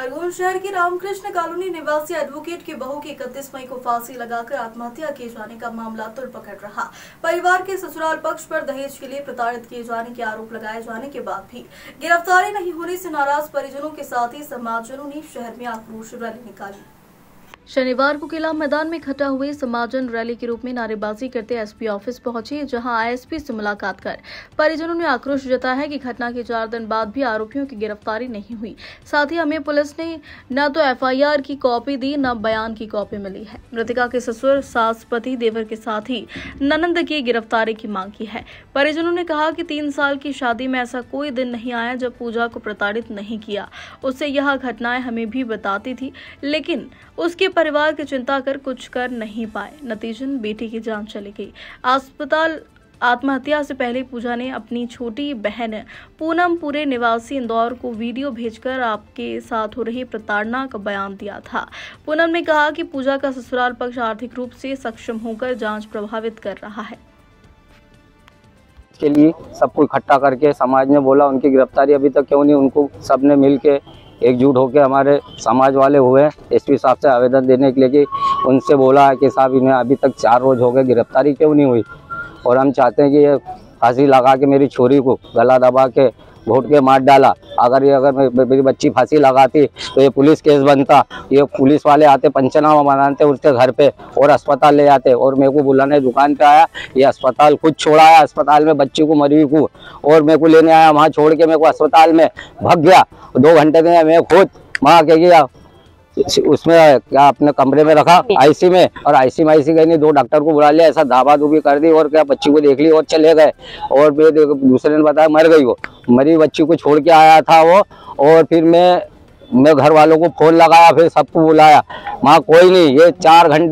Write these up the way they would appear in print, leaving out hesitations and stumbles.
खरगोन शहर की रामकृष्ण कॉलोनी निवासी एडवोकेट की बहू की 31 मई को फांसी लगाकर आत्महत्या किए जाने का मामला तुल पकड़ रहा। परिवार के ससुराल पक्ष पर दहेज के लिए प्रताड़ित किए जाने के आरोप लगाए जाने के बाद भी गिरफ्तारी नहीं होने से नाराज परिजनों के साथ ही समाजजनों ने शहर में आक्रोश रैली निकाली। शनिवार को किला मैदान में इकट्ठा हुए समाजजन रैली के रूप में नारेबाजी करते एसपी ऑफिस पहुंचे, जहां आईएसपी से मुलाकात कर परिजनों ने आक्रोश जताया है कि घटना के 4 दिन बाद भी आरोपियों की गिरफ्तारी नहीं हुई। साथ ही हमें पुलिस ने न तो एफआईआर की कॉपी दी, न बयान की कॉपी मिली है। मृतका के ससुर, सास, पति, देवर के साथ ही ननंद की गिरफ्तारी की मांग की है। परिजनों ने कहा कि 3 साल की शादी में ऐसा कोई दिन नहीं आया जब पूजा को प्रताड़ित नहीं किया। उससे यह घटनाएं हमें भी बताती थी, लेकिन उसके परिवार की चिंता कर कुछ कर नहीं पाए। नतीजन बेटी की जान चली गई। अस्पताल आत्महत्या से पहले पूजा ने अपनी छोटी बहन पूनमपुरे निवासी इंदौर को वीडियो भेजकर आपके साथ हो रही प्रताड़ना का बयान दिया था। पूनम ने कहा कि पूजा का ससुराल पक्ष आर्थिक रूप से सक्षम होकर जांच प्रभावित कर रहा है। के लिए सबको इकट्ठा करके समाज ने बोला उनकी गिरफ्तारी अभी तक क्यों नहीं, उनको सबने मिल के एकजुट होकर हमारे समाज वाले हुए एसपी साहब से आवेदन देने के लिए कि उनसे बोला है कि साहब इन्हें अभी तक 4 रोज हो गए, गिरफ्तारी क्यों नहीं हुई। और हम चाहते हैं कि ये फांसी लगा के मेरी छोरी को गला दबा के घोट के मार डाला। अगर मेरी बच्ची फांसी लगाती तो ये पुलिस केस बनता। ये पुलिस वाले आते, पंचनामा बनाते उसके घर पे और अस्पताल ले जाते और मेरे को बुलाने दुकान पे आया। ये अस्पताल खुद छोड़ा है, अस्पताल में बच्ची को मरी को और मेरे को लेने आया, वहाँ छोड़ के मेरे को अस्पताल में भाग गया। 2 घंटे में मैं खुद वहाँ के गया, उसमें क्या अपने कमरे में रखा आईसी में, और आईसी गई नहीं, 2 डॉक्टर को बुला लिया, ऐसा धाबा धूबी कर दी और क्या बच्ची को देख ली और चले गए। और दूसरे ने बताया मर गई, वो मरी बच्ची को छोड़ के आया था वो। और फिर मैं घर वालों को फोन लगाया, फिर सबको बुलाया, वहाँ कोई नहीं। ये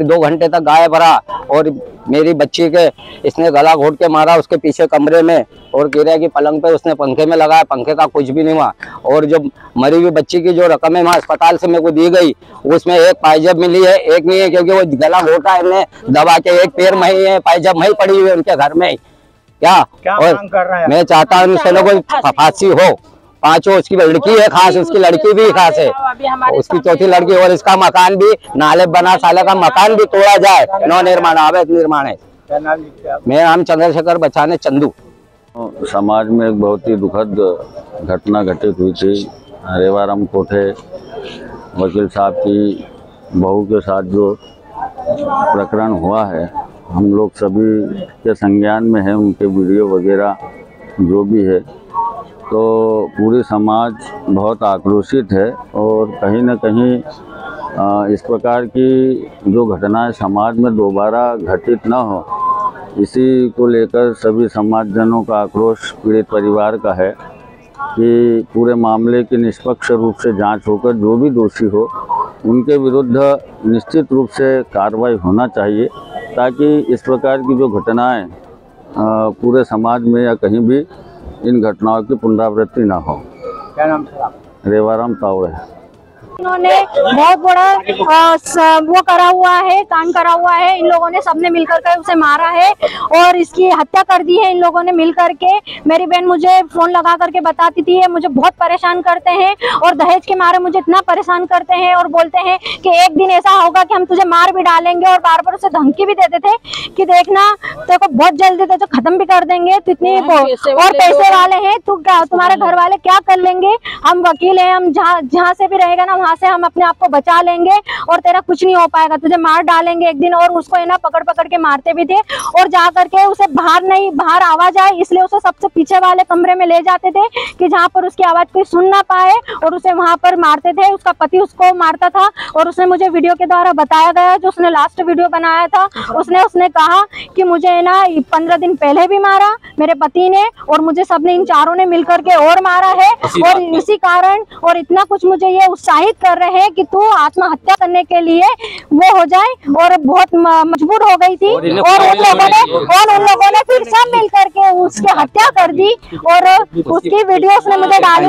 2 घंटे तक गायब रहा और मेरी बच्ची के इसने गला घोट के मारा उसके पीछे कमरे में, और कह रहा है कि पलंग पे उसने पंखे में लगाया, पंखे का कुछ भी नहीं हुआ। और जो मरी हुई बच्ची की जो रकम है वहाँ अस्पताल से मेरे को दी गई, उसमें एक पायजब मिली है, एक नहीं है, क्योंकि वो गला घोटा है दबा के, एक पैर में ही है पायजब में ही पड़ी हुई है उनके घर में। क्या और मैं चाहता हूँ उससे कोई फांसी हो। 5 उसकी लड़की है खास, उसकी लड़की भी खास है, उसकी चौथी लड़की, और इसका मकान भी नाले बना साले का मकान भी तोड़ा जाए, नौ निर्माण अवैध निर्माण है। मेरा नाम चंद्रशेखर बचाने चंदू। समाज में एक बहुत ही दुखद घटना घटित हुई थी। रेवाराम कोठे वकील साहब की बहू के साथ जो प्रकरण हुआ है, हम लोग सभी के संज्ञान में है, उनके वीडियो वगैरह जो भी है, तो पूरी समाज बहुत आक्रोशित है। और कहीं न कहीं इस प्रकार की जो घटनाएं समाज में दोबारा घटित न हो, इसी को लेकर सभी समाजजनों का आक्रोश पीड़ित परिवार का है कि पूरे मामले की निष्पक्ष रूप से जांच होकर जो भी दोषी हो उनके विरुद्ध निश्चित रूप से कार्रवाई होना चाहिए, ताकि इस प्रकार की जो घटनाएं पूरे समाज में या कहीं भी इन घटनाओं की पुनरावृत्ति ना हो। क्या नाम है? रेवाराम तावड़े। इन्होंने बहुत बड़ा वो करा हुआ है, कांड करा हुआ है। इन लोगों ने सबने मिलकर के उसे मारा है और इसकी हत्या कर दी है इन लोगों ने मिलकर के। मेरी बहन मुझे फोन लगा करके बताती थी, मुझे बहुत परेशान करते हैं और दहेज के मारे मुझे इतना परेशान करते हैं और बोलते हैं कि एक दिन ऐसा होगा कि हम तुझे मार भी डालेंगे, और बार बार उसे धमकी भी देते थे कि देखना तेरे को बहुत जल्दी तुझे खत्म भी कर देंगे, तू इतनी और पैसे वाले हैं, तू क्या, तुम्हारे घर वाले क्या कर लेंगे, हम वकील हैं, हम जहाँ से भी रहेगा ना वहाँ से हम अपने आप को बचा लेंगे और तेरा कुछ नहीं हो पाएगा, तुझे मार डालेंगे एक दिन। और उसको है ना पकड़ के मारते भी थे, और जा करके उसे बाहर आवाज आए इसलिए उसे सबसे पीछे वाले कमरे में ले जाते थे कि जहाँ पर उसकी आवाज कोई सुन ना पाए, और उसे वहां पर मारते थे। उसका पति उसको मारता था और उसने मुझे वीडियो के द्वारा बताया गया, जो उसने लास्ट वीडियो बनाया था, उसने कहा कि मुझे है ना 15 दिन पहले भी मारा मेरे पति ने, और मुझे सबने इन चारों ने मिलकर के और मारा है, और इसी कारण और इतना कुछ मुझे ये उत्साहित कर रहे हैं कि तू आत्महत्या करने के लिए वो हो जाए, और बहुत मजबूर हो गई थी। और उन लोगों ने फिर सब मिल करके उसकी हत्या कर दी, और उसकी वीडियो उसने मुझे डाली।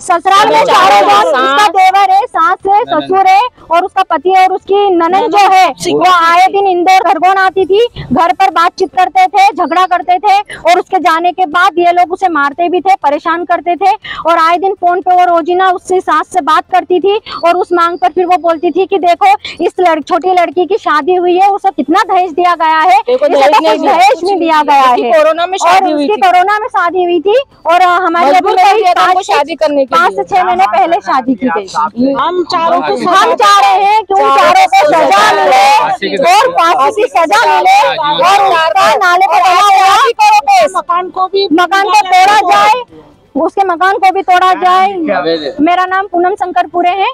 ससुराल में 4 लोग, उसका देवर है, सास है, ससुर है और उसका पति है, और उसकी ननद जो है वो आए दिन इंदौर खरगोन आती थी, घर पर बातचीत करते थे, झगड़ा करते थे, और उसके जाने के बाद ये लोग उसे मारते भी थे, परेशान करते थे, और आए दिन फोन पे वो रोजीना उससे सास से बात करती थी और उस मांग पर फिर वो बोलती थी कि देखो इस छोटी लड़की की शादी हुई है, उसे कितना दहेज दिया गया है, दहेज नहीं दिया गया है। कोरोना में शादी हुई थी, कोरोना में शादी हुई थी और हमारी अभी शादी करने के 5 से 6 महीने पहले शादी की गई। हम चारों को हम चाह रहे हैं कि उन चारों को सजा मिले और फांसी की सजा मिले और उसका नाले पर मकान को तोड़ा जाए, उसके मकान को भी तोड़ा जाए। मेरा नाम पूनम शंकरपुरे है,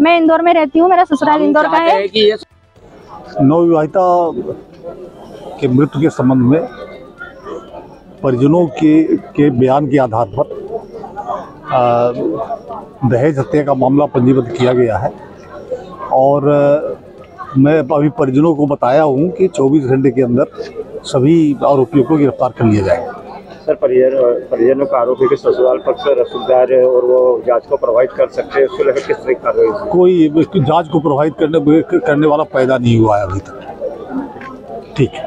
मैं इंदौर में रहती हूँ, मेरा ससुराल इंदौर का है। नवविवाहिता के मृत्यु के संबंध में परिजनों के बयान के आधार पर दहेज हत्या का मामला पंजीबद्ध किया गया है और मैं अभी परिजनों को बताया हूं कि 24 घंटे के अंदर सभी आरोपियों को गिरफ्तार कर लिया जाएगा। सर, परिजनों का आरोप है कि ससुराल पक्ष रसूखदार है और वो जांच को प्रभावित कर सकते हैं, उसको लेकर किस तरह की कार्रवाई? कोई जांच को प्रभावित करने वाला पैदा नहीं हुआ है अभी तक। ठीक है।